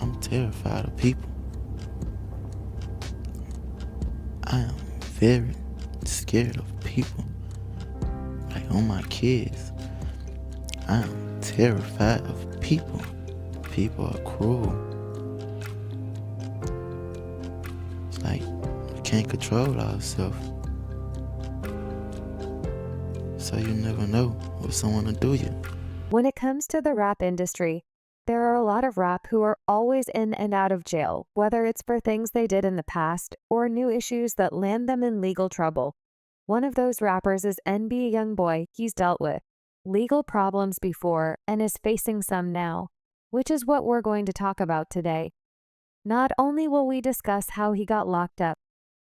I'm terrified of people. I am very scared of people. Like on my kids. I am terrified of people. People are cruel. It's like we can't control ourselves. So you never know what someone will do you. When it comes to the rap industry, there are a lot of rap who are always in and out of jail, whether it's for things they did in the past or new issues that land them in legal trouble. One of those rappers is NBA Youngboy. He's dealt with legal problems before and is facing some now, which is what we're going to talk about today. Not only will we discuss how he got locked up,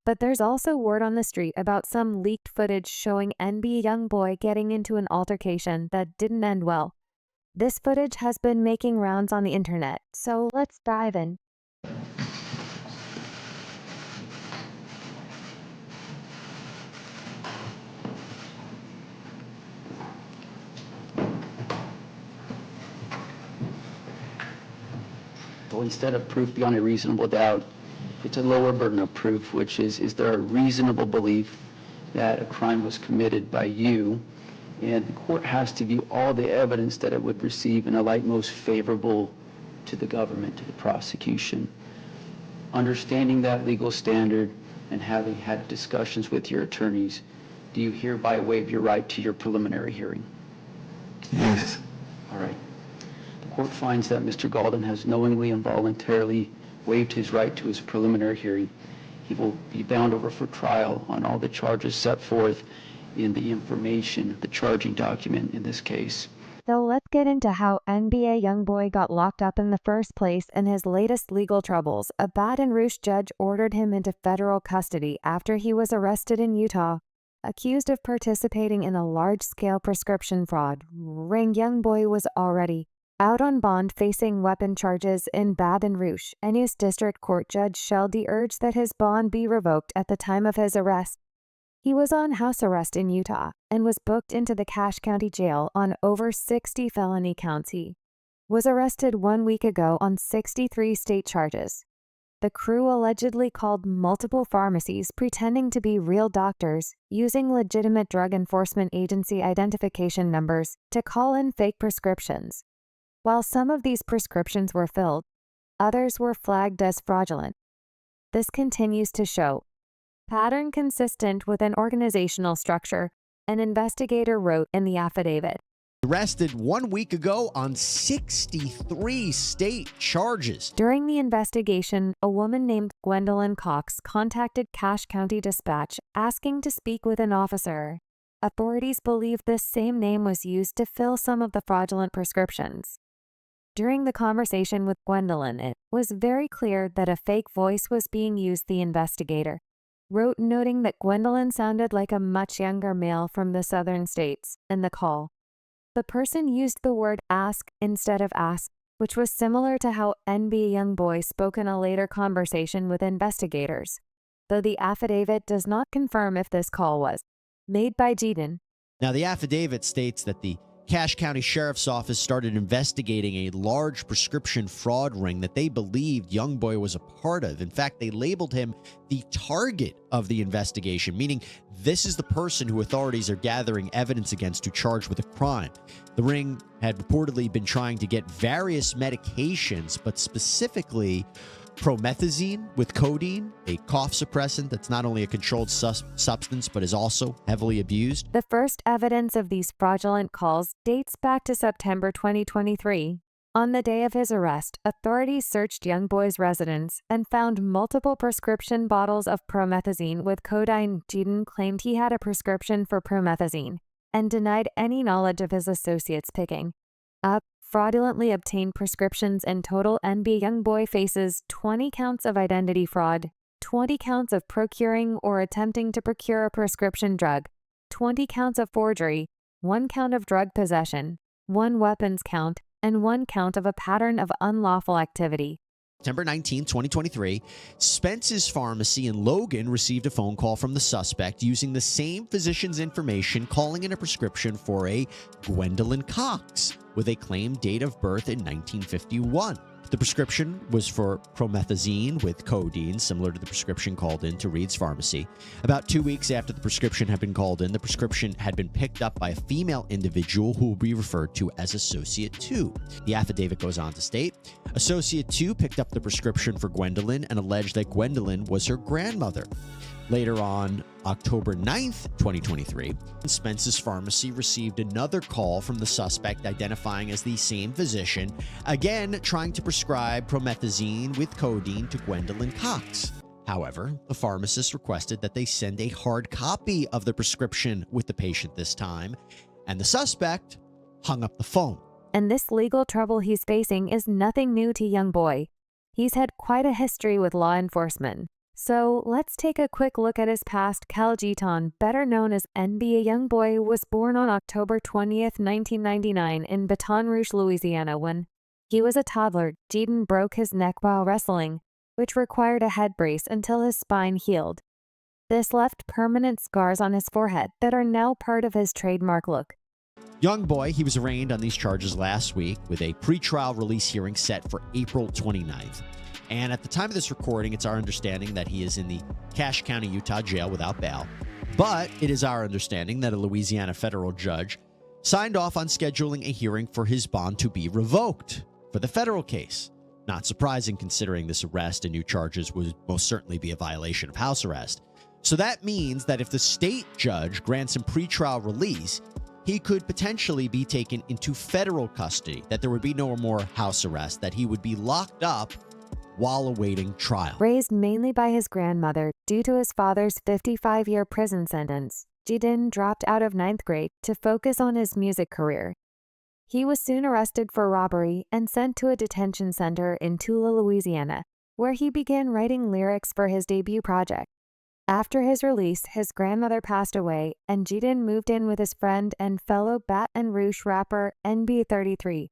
but there's also word on the street about some leaked footage showing NBA Youngboy getting into an altercation that didn't end well. This footage has been making rounds on the internet, so let's dive in. So instead of proof beyond a reasonable doubt, it's a lower burden of proof, which is there a reasonable belief that a crime was committed by you? And the court has to view all the evidence that it would receive in a light most favorable to the government, to the prosecution. Understanding that legal standard and having had discussions with your attorneys, do you hereby waive your right to your preliminary hearing? Yes. All right. The court finds that Mr. Galden has knowingly and voluntarily waived his right to his preliminary hearing. He will be bound over for trial on all the charges set forth in the information, the charging document in this case. So let's get into how NBA Youngboy got locked up in the first place and his latest legal troubles. A Baton Rouge judge ordered him into federal custody after he was arrested in Utah, accused of participating in a large-scale prescription fraud ring. Youngboy was already out on bond facing weapon charges in Baton Rouge, and his district court judge Sheldy urged that his bond be revoked at the time of his arrest. He was on house arrest in Utah and was booked into the Cache County Jail on over 60 felony counts. He was arrested 1 week ago on 63 state charges. The crew allegedly called multiple pharmacies pretending to be real doctors, using legitimate Drug Enforcement Agency identification numbers to call in fake prescriptions. While some of these prescriptions were filled, others were flagged as fraudulent. This continues to show pattern consistent with an organizational structure, an investigator wrote in the affidavit. Arrested 1 week ago on 63 state charges. During the investigation, a woman named Gwendolyn Cox contacted Cache County Dispatch asking to speak with an officer. Authorities believe this same name was used to fill some of the fraudulent prescriptions. During the conversation with Gwendolyn, it was very clear that a fake voice was being used, the investigator wrote, noting that Gwendolyn sounded like a much younger male from the southern states in the call. The person used the word ask instead of ask, which was similar to how NBA Youngboy spoke in a later conversation with investigators, though the affidavit does not confirm if this call was made by Jaden. Now, the affidavit states that the Cache County Sheriff's Office started investigating a large prescription fraud ring that they believed Youngboy was a part of. In fact, they labeled him the target of the investigation, meaning this is the person who authorities are gathering evidence against to charge with a crime. The ring had reportedly been trying to get various medications, but specifically promethazine with codeine, a cough suppressant that's not only a controlled substance but is also heavily abused. The first evidence of these fraudulent calls dates back to September 2023. On the day of his arrest, authorities searched Youngboy's residence and found multiple prescription bottles of promethazine with codeine. Jaden claimed he had a prescription for promethazine and denied any knowledge of his associates picking up fraudulently obtained prescriptions. In total, NBA Youngboy faces 20 counts of identity fraud, 20 counts of procuring or attempting to procure a prescription drug, 20 counts of forgery, 1 count of drug possession, 1 weapons count, and 1 count of a pattern of unlawful activity. September 19, 2023, Spence's Pharmacy in Logan received a phone call from the suspect using the same physician's information, calling in a prescription for a Gwendolyn Cox with a claimed date of birth in 1951. The prescription was for promethazine with codeine, similar to the prescription called in to Reed's Pharmacy. About 2 weeks after the prescription had been called in, the prescription had been picked up by a female individual who will be referred to as Associate 2. The affidavit goes on to state, Associate 2 picked up the prescription for Gwendolyn and alleged that Gwendolyn was her grandmother. Later on October 9th, 2023, Spence's Pharmacy received another call from the suspect identifying as the same physician, again trying to prescribe promethazine with codeine to Gwendolyn Cox. However, the pharmacist requested that they send a hard copy of the prescription with the patient this time, and the suspect hung up the phone. And this legal trouble he's facing is nothing new to Youngboy. He's had quite a history with law enforcement. So let's take a quick look at his past. Cal Jeton, better known as NBA Youngboy, was born on October 20th, 1999 in Baton Rouge, Louisiana. When he was a toddler, Jeton broke his neck while wrestling, which required a head brace until his spine healed. This left permanent scars on his forehead that are now part of his trademark look. Youngboy, he was arraigned on these charges last week with a pretrial release hearing set for April 29th. And at the time of this recording, it's our understanding that he is in the Cache County, Utah jail without bail. But it is our understanding that a Louisiana federal judge signed off on scheduling a hearing for his bond to be revoked for the federal case. Not surprising considering this arrest and new charges would most certainly be a violation of house arrest. So that means that if the state judge grants him pretrial release, he could potentially be taken into federal custody, that there would be no more house arrest, that he would be locked up while awaiting trial. Raised mainly by his grandmother due to his father's 55-year prison sentence, Jeton dropped out of 9th grade to focus on his music career. He was soon arrested for robbery and sent to a detention center in Tula, Louisiana, where he began writing lyrics for his debut project. After his release, his grandmother passed away, and Jeton moved in with his friend and fellow Baton Rouge rapper NB33.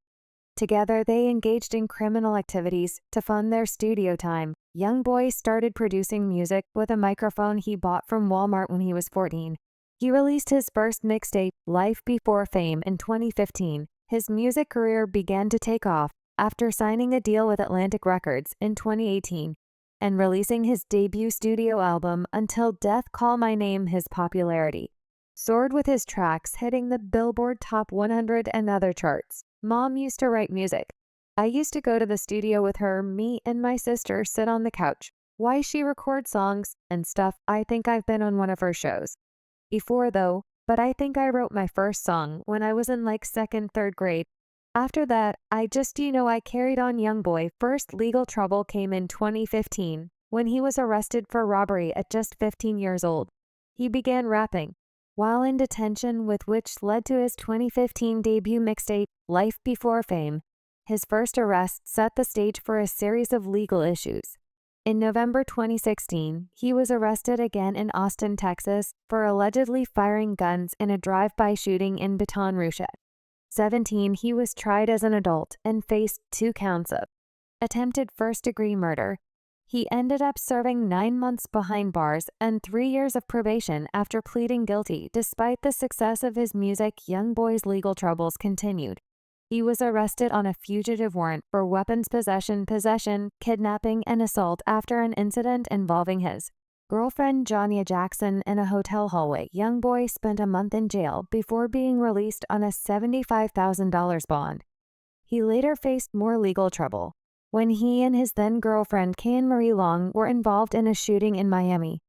Together, they engaged in criminal activities to fund their studio time. Youngboy started producing music with a microphone he bought from Walmart when he was 14. He released his first mixtape, Life Before Fame, in 2015. His music career began to take off after signing a deal with Atlantic Records in 2018 and releasing his debut studio album, Until Death Call My Name. His popularity soared with his tracks hitting the Billboard Top 100 and other charts. Mom used to write music. I used to go to the studio with her, me and my sister sit on the couch. Why she records songs and stuff. I think I've been on one of her shows before though, but I think I wrote my first song when I was in like 2nd, 3rd grade. After that, I carried on. Youngboy first legal trouble came in 2015 when he was arrested for robbery at just 15 years old. He began rapping while in detention, with which led to his 2015 debut mixtape, Life Before Fame. His first arrest set the stage for a series of legal issues. In November 2016, he was arrested again in Austin, Texas, for allegedly firing guns in a drive-by shooting in Baton Rouge. At 17, he was tried as an adult and faced 2 counts of attempted first-degree murder. He ended up serving 9 months behind bars and 3 years of probation after pleading guilty. Despite the success of his music, Youngboy's legal troubles continued. He was arrested on a fugitive warrant for weapons possession, kidnapping, and assault after an incident involving his girlfriend Johnny Jackson in a hotel hallway. Youngboy spent a month in jail before being released on a $75,000 bond. He later faced more legal trouble when he and his then-girlfriend Can Marie Long were involved in a shooting in Miami.